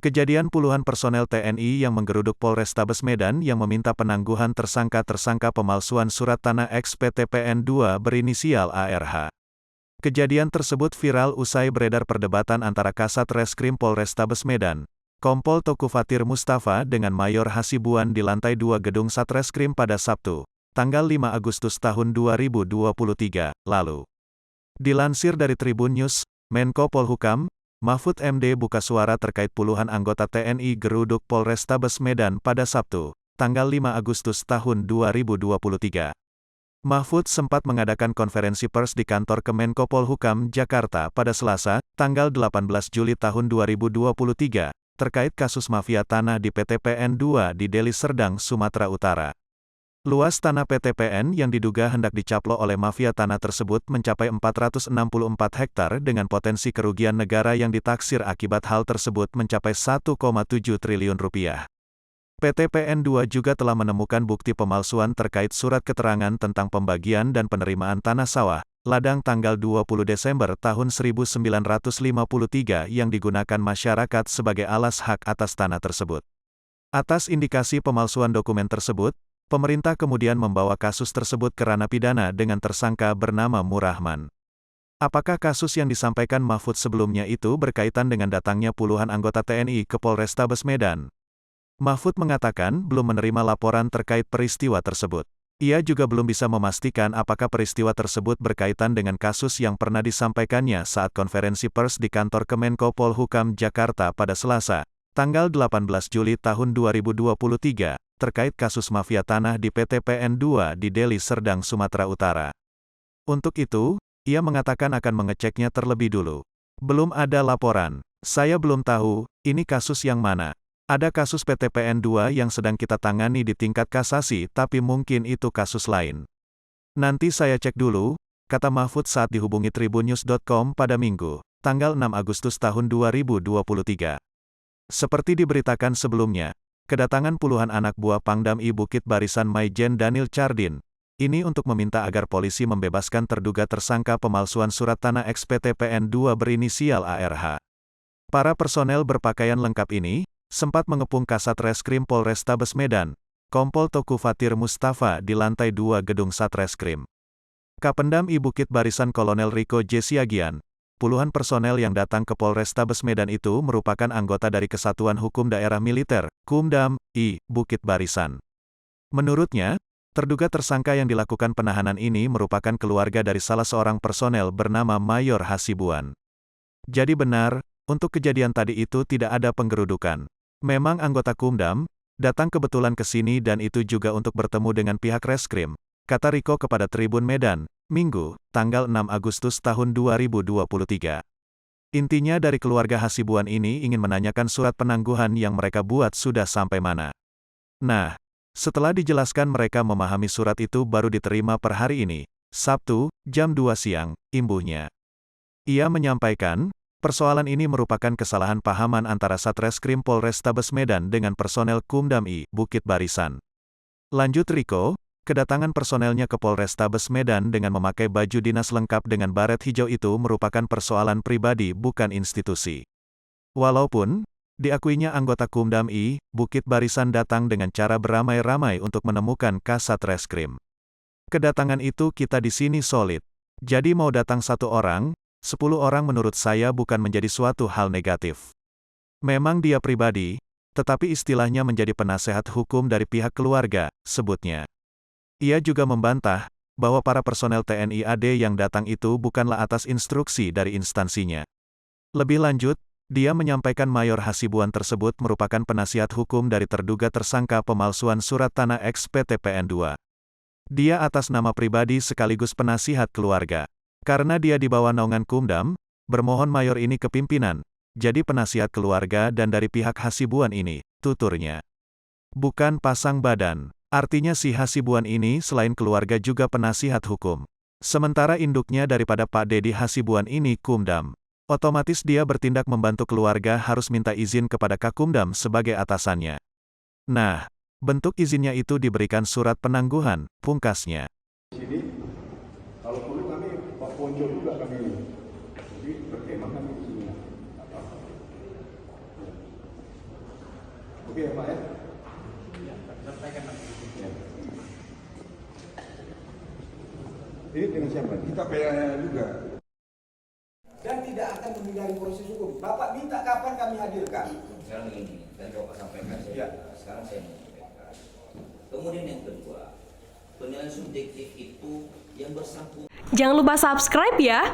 Kejadian puluhan personel TNI yang menggeruduk Polrestabes Medan yang meminta penangguhan tersangka pemalsuan surat tanah ex-PTPN 2 berinisial ARH. Kejadian tersebut viral usai beredar perdebatan antara Kasat Reskrim Polrestabes Medan, Kompol Toku Fatir Mustafa dengan Mayor Hasibuan di lantai 2 gedung Satreskrim pada Sabtu, tanggal 5 Agustus tahun 2023, lalu. Dilansir dari Tribun News, Menko Polhukam, Mahfud MD buka suara terkait puluhan anggota TNI geruduk Polrestabes Medan pada Sabtu, tanggal 5 Agustus tahun 2023. Mahfud sempat mengadakan konferensi pers di kantor Kemenko Polhukam, Jakarta pada Selasa, tanggal 18 Juli tahun 2023, terkait kasus mafia tanah di PTPN 2 di Deli Serdang, Sumatera Utara. Luas tanah PTPN yang diduga hendak dicaplok oleh mafia tanah tersebut mencapai 464 hektar dengan potensi kerugian negara yang ditaksir akibat hal tersebut mencapai 1,7 triliun rupiah. PTPN 2 juga telah menemukan bukti pemalsuan terkait surat keterangan tentang pembagian dan penerimaan tanah sawah, ladang tanggal 20 Desember tahun 1953 yang digunakan masyarakat sebagai alas hak atas tanah tersebut. Atas indikasi pemalsuan dokumen tersebut, pemerintah kemudian membawa kasus tersebut ke ranah pidana dengan tersangka bernama Murahman. Apakah kasus yang disampaikan Mahfud sebelumnya itu berkaitan dengan datangnya puluhan anggota TNI ke Polrestabes Medan? Mahfud mengatakan belum menerima laporan terkait peristiwa tersebut. Ia juga belum bisa memastikan apakah peristiwa tersebut berkaitan dengan kasus yang pernah disampaikannya saat konferensi pers di kantor Kemenko Polhukam Jakarta pada Selasa, tanggal 18 Juli tahun 2023. Terkait kasus mafia tanah di PTPN 2 di Deli Serdang, Sumatera Utara. Untuk itu, ia mengatakan akan mengeceknya terlebih dulu. Belum ada laporan. Saya belum tahu, ini kasus yang mana. Ada kasus PTPN 2 yang sedang kita tangani di tingkat kasasi tapi mungkin itu kasus lain. Nanti saya cek dulu, kata Mahfud saat dihubungi tribunnews.com pada Minggu, tanggal 6 Agustus tahun 2023. Seperti diberitakan sebelumnya, kedatangan puluhan anak buah Pangdam I Bukit Barisan Maijen Daniel Chardin, ini untuk meminta agar polisi membebaskan terduga tersangka pemalsuan surat tanah ex-PTPN 2 berinisial ARH. Para personel berpakaian lengkap ini, sempat mengepung Kasat Reskrim Polrestabes Medan, Kompol Toku Fatir Mustafa di lantai 2 gedung Satreskrim. Kapendam I Bukit Barisan Kolonel Riko J. Siagian, puluhan personel yang datang ke Polrestabes Medan itu merupakan anggota dari Kesatuan Hukum Daerah Militer, Kumdam, I, Bukit Barisan. Menurutnya, terduga tersangka yang dilakukan penahanan ini merupakan keluarga dari salah seorang personel bernama Mayor Hasibuan. Jadi benar, untuk kejadian tadi itu tidak ada penggerudukan. Memang anggota Kumdam, datang kebetulan ke sini dan itu juga untuk bertemu dengan pihak reskrim, kata Riko kepada Tribun Medan, Minggu, tanggal 6 Agustus tahun 2023. Intinya dari keluarga Hasibuan ini ingin menanyakan surat penangguhan yang mereka buat sudah sampai mana. Nah, setelah dijelaskan mereka memahami surat itu baru diterima per hari ini, Sabtu, jam 2 siang, imbuhnya. Ia menyampaikan, persoalan ini merupakan kesalahan pahaman antara Satreskrim Polrestabes Medan dengan personel Kumdam I, Bukit Barisan. Lanjut Riko, kedatangan personelnya ke Polrestabes Medan dengan memakai baju dinas lengkap dengan baret hijau itu merupakan persoalan pribadi bukan institusi. Walaupun, diakuinya anggota Kumdam I, Bukit Barisan datang dengan cara beramai-ramai untuk menemukan Kasat Reskrim. Kedatangan itu kita di sini solid. Jadi mau datang 1 orang, 10 orang menurut saya bukan menjadi suatu hal negatif. Memang dia pribadi, tetapi istilahnya menjadi penasehat hukum dari pihak keluarga, sebutnya. Ia juga membantah, bahwa para personel TNI AD yang datang itu bukanlah atas instruksi dari instansinya. Lebih lanjut, dia menyampaikan Mayor Hasibuan tersebut merupakan penasihat hukum dari terduga tersangka pemalsuan surat tanah ex-PTPN 2. Dia atas nama pribadi sekaligus penasihat keluarga. Karena dia di bawah naungan Kumdam, bermohon Mayor ini ke pimpinan, jadi penasihat keluarga dan dari pihak Hasibuan ini, tuturnya. Bukan pasang badan. Artinya si Hasibuan ini selain keluarga juga penasihat hukum. Sementara induknya daripada Pak Dedi Hasibuan ini Kumdam. Otomatis dia bertindak membantu keluarga harus minta izin kepada Kakumdam sebagai atasannya. Nah, bentuk izinnya itu diberikan surat penangguhan, pungkasnya. Sini, kalau perlu kami Pak Ponco juga kami. Jadi berkemah kami di sini. Oke ya Pak ya. Ya. Ini dengan siapa? Kita PA juga. Dan tidak akan menghindari proses hukum. Bapak minta kapan kami hadirkan? Sekarang begini, dan Bapak sampaikan Ya. sekarang saya mau sampaikan. Kemudian yang kedua, penilaian subjektif itu yang bersangkutan. Jangan lupa subscribe ya.